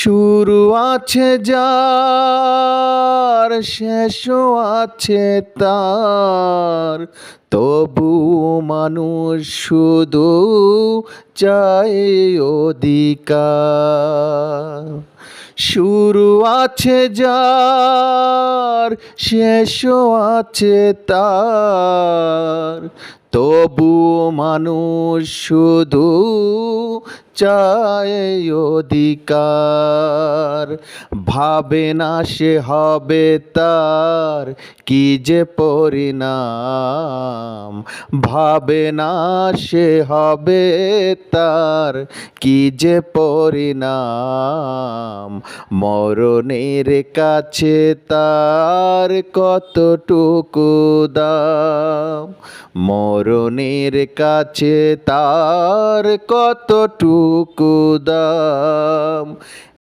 শুরু আছে যার, শেষও আছে তার, তবু মানুষ শুধু চায় অধিকার। শুরু আছে যার, শেষও আছে তার, তবু মানুষ শুধু চায় অধিকার। ভাবে না সে হবে তার কি যে পরিণাম, ভাবে না সে হবে তার কি যে পরিণাম। মরণের কাছে তার কতটুকু দাম, মরণের কাছে তার কতটুকু দাম।